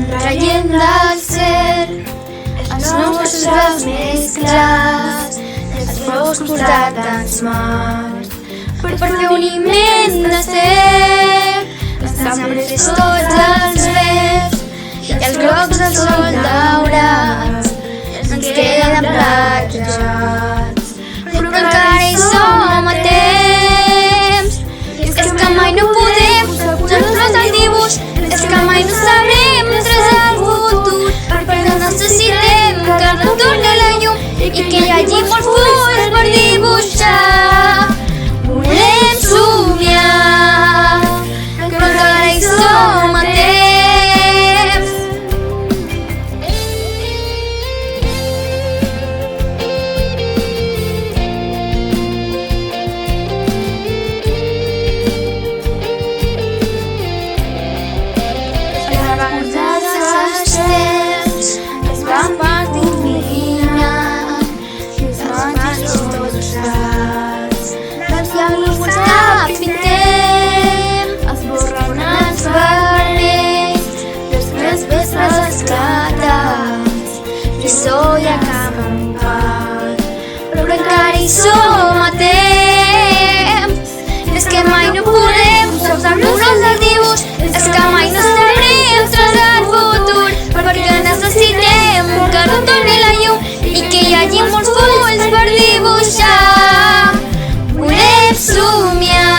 traient del cel els nostres graus més clars, els boscos de tants mars, per fer un immens desert. Estan prets tots els verds i els grocs del sol daurats ens queden platjats, però encara hi som a temps. És que mai no podem posar-nos al dibuix, és que mai no sabrem traçar el futur, perquè necessitem que retorni la llum i que hi hagi molts fulls per dibuixar. Volem somiar, però encara hi som a temps. Recordar els temps que es van difuminant i els màgics tots plats dels llums que pintem, esborrant els vermells dels grans vespres esclatats, frisó i acampat, però encara hi som a temps. És que mai no podem posar-nos al dibuix, és que mai no sabrem traçar el futur, perquè necessitem que retorni la llum i que hi hagi molts fulls per dibuixar. Volem somiar.